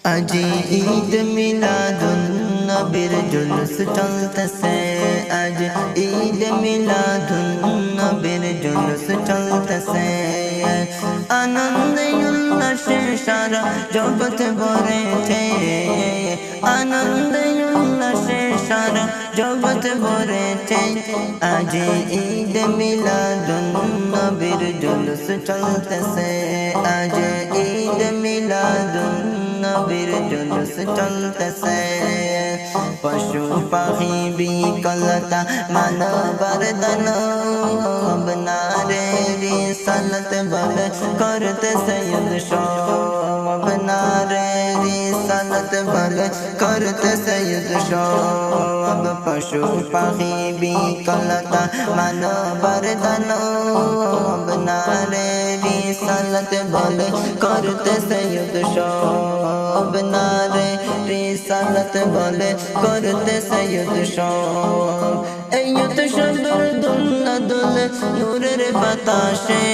আজি ঈদ মিলাদুন নবীর জুলুস চলতেছে, আজ ঈদ মিলাদুন নবীর জুলুস চলতেছে। আনন্দে উল্লাসে সারা জগৎ ভরেছে, আনন্দে উল্লাসে সারা জগৎ ভরেছে। আজ ঈদ মিলাদুন নবীর জুলুস চলতেছে, আজ ঈদ মিলাদুন নবীর জুলুস চলতেছে। পশু পাখি বিকলতা মানবর দানব নারে রিসালত বলে করতে সৈয়দ সব, নারে রিসালত বলে করতে সৈয়দ সব। পশু পাখি বিকলতা মানবর দানব নারে রিসালত বলে করতে সৈয়দ সব, নারে রিসালত বলে করতে সৈয়দ সব। এই উৎসবের দুলনা দুলে নূরের বাতাসে,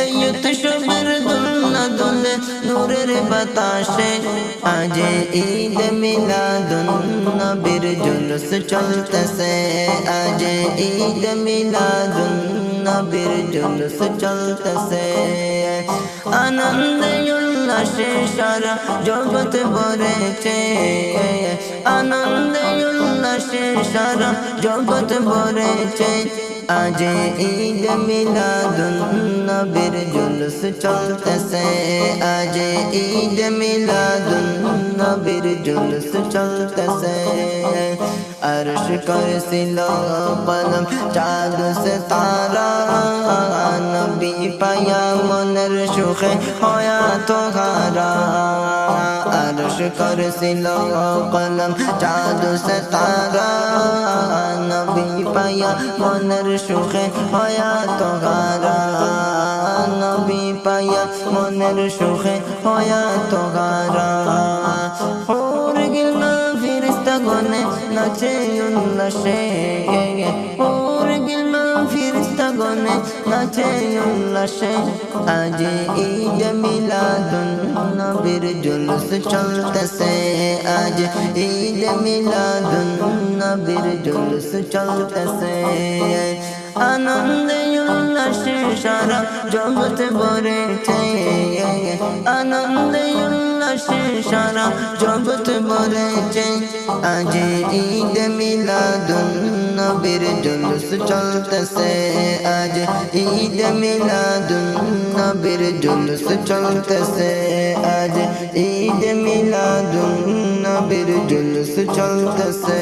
এই উৎসবের দুলনা দুলে নূরের বাতাসে। আজ ঈদ মিলাদুন নবীর জুলুস চলতেছে, আজ ঈদ মিলাদুন নবীর জুলুস চলতেছে। আনন্দে উল্লাসে সারা জগৎ ভরেছে, আনন্দে উল্লাসে সারা জগৎ ভরেছে। আজ ঈদ মিলাদুন নবীর জুলুস চলতেছে, আজ ঈদ মিলাদুন নবীর জুলুস চলতেছে। अर्श करसिलो कलम चाँद सितारा, नबी पाया मনের সুখে হয়া তোহারা। अर्श करसिलो कलम चाँद सितारा, नबी पाया মনের সুখে হয়া তোহারা, নবী পায়া মনের সুখে হয়া তোহারা। ফিরিস্তাগণে নাচে উল্লাসে, ওরে গেল ফিরিস্তাগণে নাচে উল্লাসে। আজ ঈদ মিলাদুন নবীর জুলুস চলতেছে, আজ ঈদ মিলাদুন নবীর জুলুস চলতেছে। আনন্দে উল্লাসে সারা জগৎ ভরেছে, আনন্দে উল্লাসে সারা জগৎ ভরেছে। আজ ঈদ মিলাদুন নবীর জুলুস চলতেছে, আজ ঈদ মিলাদুন নবীর জুলুস চলতেছে, আজ ঈদ মিলাদুন নবীর জুলুস চলতেছে।